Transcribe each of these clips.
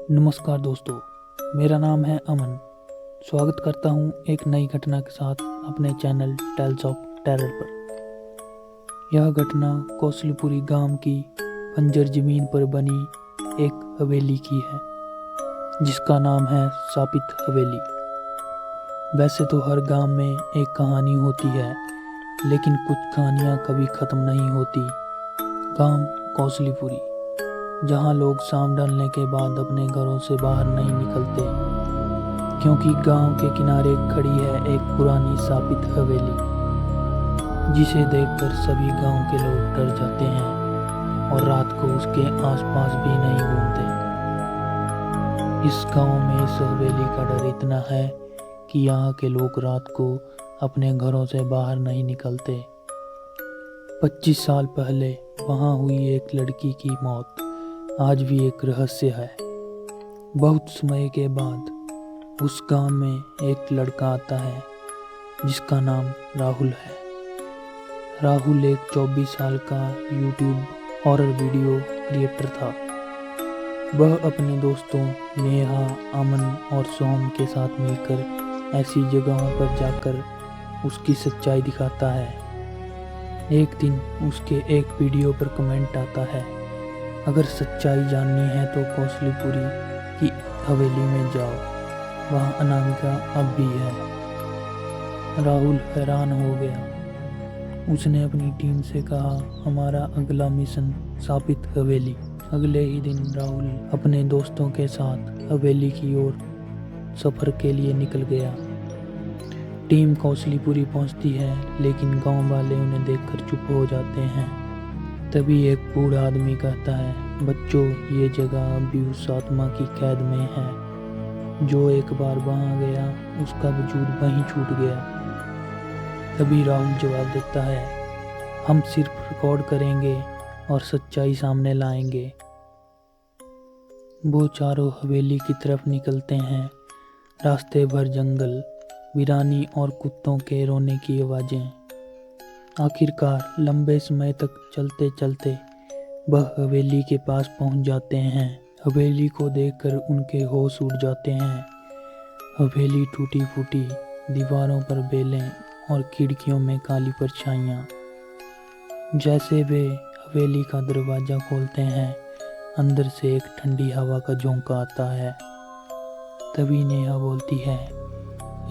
नमस्कार दोस्तों, मेरा नाम है अमन। स्वागत करता हूँ एक नई घटना के साथ अपने चैनल टेल्स ऑफ टेरर पर। यह घटना कौसलीपुरी गांव की बंजर जमीन पर बनी एक हवेली की है, जिसका नाम है शापित हवेली। वैसे तो हर गांव में एक कहानी होती है, लेकिन कुछ कहानियाँ कभी ख़त्म नहीं होती। गांव कौसलीपुरी, जहाँ लोग शाम ढलने के बाद अपने घरों से बाहर नहीं निकलते, क्योंकि गांव के किनारे खड़ी है एक पुरानी शापित हवेली, जिसे देखकर सभी गांव के लोग डर जाते हैं और रात को उसके आसपास भी नहीं घूमते। इस गांव में इस हवेली का डर इतना है कि यहाँ के लोग रात को अपने घरों से बाहर नहीं निकलते। 25 साल पहले वहाँ हुई एक लड़की की मौत आज भी एक रहस्य है। बहुत समय के बाद उस गांव में एक लड़का आता है, जिसका नाम राहुल है। राहुल एक 24 साल का यूट्यूब हॉरर वीडियो क्रिएटर था। वह अपने दोस्तों नेहा, अमन और सोम के साथ मिलकर ऐसी जगहों पर जाकर उसकी सच्चाई दिखाता है। एक दिन उसके एक वीडियो पर कमेंट आता है, अगर सच्चाई जाननी है तो कौसलीपुरी की हवेली में जाओ, वहाँ अनामिका अब भी है। राहुल हैरान हो गया। उसने अपनी टीम से कहा, हमारा अगला मिशन शापित हवेली। अगले ही दिन राहुल अपने दोस्तों के साथ हवेली की ओर सफ़र के लिए निकल गया। टीम कौसलीपुरी पहुंचती है, लेकिन गांव वाले उन्हें देखकर चुप हो जाते हैं। तभी एक बूढ़ा आदमी कहता है, बच्चों, ये जगह अभी उस आत्मा की कैद में है। जो एक बार वहाँ गया, उसका वजूद वहीं छूट गया। तभी राहुल जवाब देता है, हम सिर्फ रिकॉर्ड करेंगे और सच्चाई सामने लाएंगे। वो चारों हवेली की तरफ निकलते हैं। रास्ते भर जंगल, वीरानी और कुत्तों के रोने की आवाज़ें। आखिरकार लंबे समय तक चलते चलते वह हवेली के पास पहुंच जाते हैं। हवेली को देखकर उनके होश उड़ जाते हैं। हवेली टूटी फूटी, दीवारों पर बेलें और खिड़कियों में काली परछाइयाँ। जैसे वे हवेली का दरवाज़ा खोलते हैं, अंदर से एक ठंडी हवा का झोंका आता है। तभी नेहा बोलती है,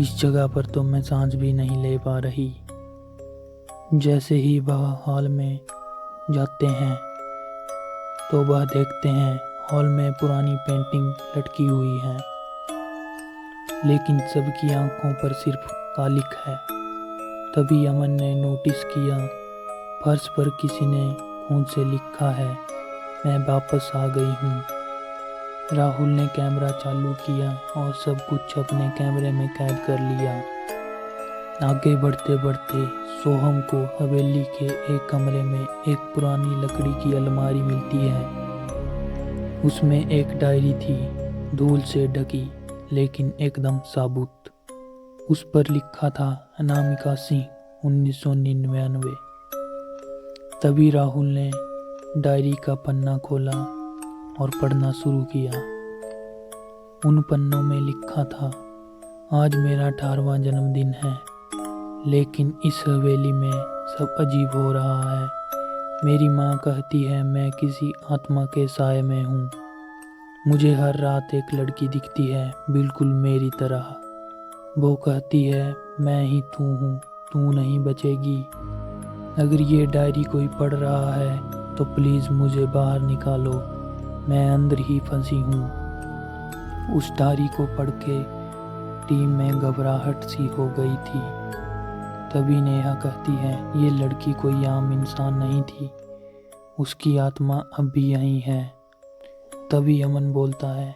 इस जगह पर तो मैं सांस भी नहीं ले पा रही। जैसे ही वह हॉल में जाते हैं तो वह देखते हैं हॉल में पुरानी पेंटिंग लटकी हुई है, लेकिन सबकी आंखों पर सिर्फ कालिक है। तभी अमन ने नोटिस किया, फर्श पर किसी ने खून से लिखा है, मैं वापस आ गई हूँ। राहुल ने कैमरा चालू किया और सब कुछ अपने कैमरे में कैद कर लिया। आगे बढ़ते बढ़ते सोहम को हवेली के एक कमरे में एक पुरानी लकड़ी की अलमारी मिलती है। उसमें एक डायरी थी, धूल से ढकी लेकिन एकदम साबुत। उस पर लिखा था अनामिका सिंह 1999। तभी राहुल ने डायरी का पन्ना खोला और पढ़ना शुरू किया। उन पन्नों में लिखा था, आज मेरा 18वां जन्मदिन है, लेकिन इस हवेली में सब अजीब हो रहा है। मेरी माँ कहती है मैं किसी आत्मा के साए में हूँ। मुझे हर रात एक लड़की दिखती है, बिल्कुल मेरी तरह। वो कहती है मैं ही तू हूँ, तू नहीं बचेगी। अगर ये डायरी कोई पढ़ रहा है तो प्लीज़ मुझे बाहर निकालो, मैं अंदर ही फंसी हूँ। उस डायरी को पढ़ के टीम में घबराहट सी हो गई थी। तभी नेहा कहती है, ये लड़की कोई आम इंसान नहीं थी, उसकी आत्मा अब भी यहीं है। तभी अमन बोलता है,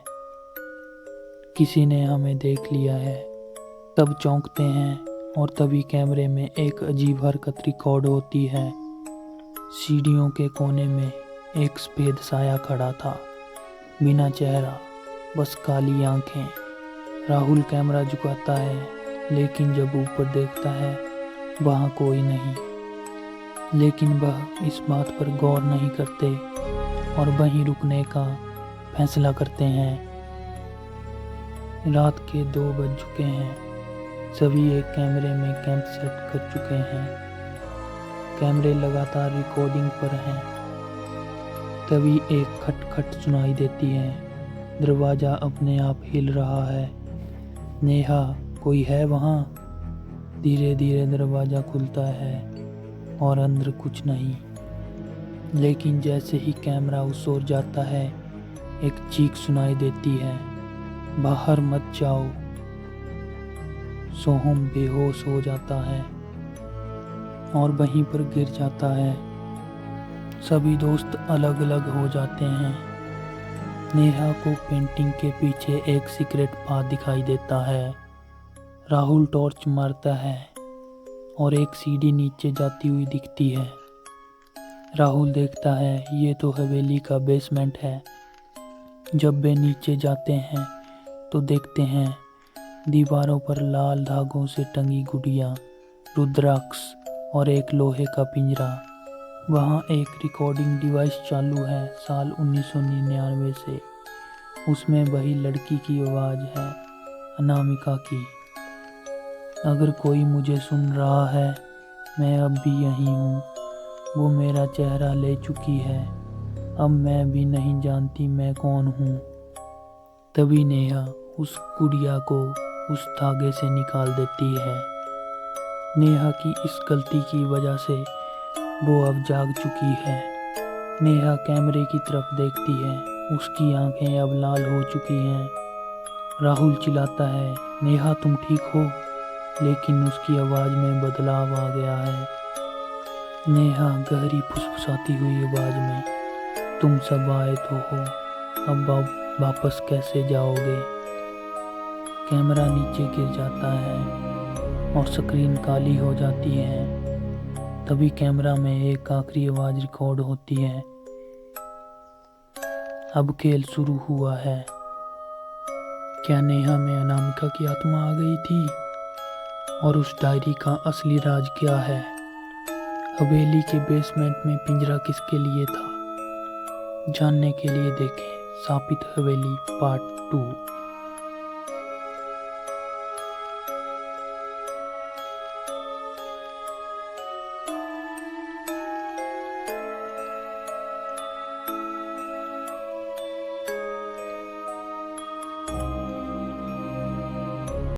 किसी ने हमें देख लिया है। तब चौंकते हैं और तभी कैमरे में एक अजीब हरकत रिकॉर्ड होती है। सीढ़ियों के कोने में एक सफेद साया खड़ा था, बिना चेहरा, बस काली आंखें। राहुल कैमरा झुकाता है, लेकिन जब ऊपर देखता है वहाँ कोई नहीं। लेकिन वह इस बात पर गौर नहीं करते और वहीं रुकने का फैसला करते हैं। रात के 2 बज चुके हैं। सभी एक कैमरे में कैंप सेट कर चुके हैं। कैमरे लगातार रिकॉर्डिंग पर हैं। तभी एक खटखट सुनाई देती है। दरवाज़ा अपने आप हिल रहा है। नेहा, कोई है वहाँ? धीरे धीरे दरवाज़ा खुलता है और अंदर कुछ नहीं। लेकिन जैसे ही कैमरा उस ओर जाता है, एक चीख सुनाई देती है, बाहर मत जाओ। सोहम बेहोश हो जाता है और वहीं पर गिर जाता है। सभी दोस्त अलग अलग हो जाते हैं। नेहा को पेंटिंग के पीछे एक सीक्रेट पाथ दिखाई देता है। राहुल टॉर्च मारता है और एक सीढ़ी नीचे जाती हुई दिखती है। राहुल देखता है ये तो हवेली का बेसमेंट है। जब वे नीचे जाते हैं तो देखते हैं दीवारों पर लाल धागों से टंगी गुड़िया, रुद्राक्ष और एक लोहे का पिंजरा। वहाँ एक रिकॉर्डिंग डिवाइस चालू है साल 1999 से। उसमें वही लड़की की आवाज़ है, अनामिका की। अगर कोई मुझे सुन रहा है, मैं अब भी यहीं हूँ। वो मेरा चेहरा ले चुकी है। अब मैं भी नहीं जानती मैं कौन हूँ। तभी नेहा उस गुड़िया को उस धागे से निकाल देती है। नेहा की इस गलती की वजह से वो अब जाग चुकी है। नेहा कैमरे की तरफ देखती है। उसकी आंखें अब लाल हो चुकी हैं। राहुल चिल्लाता है, नेहा तुम ठीक हो? लेकिन उसकी आवाज़ में बदलाव आ गया है। नेहा गहरी फुसफुसाती हुई आवाज़ में, तुम सब आए तो हो, अब वापस कैसे जाओगे? कैमरा नीचे गिर जाता है और स्क्रीन काली हो जाती है। तभी कैमरा में एक आखिरी आवाज़ रिकॉर्ड होती है, अब खेल शुरू हुआ है। क्या नेहा में अनामिका की आत्मा आ गई थी? और उस डायरी का असली राज क्या है? हवेली के बेसमेंट में पिंजरा किसके लिए था? जानने के लिए देखें शापित हवेली पार्ट 2।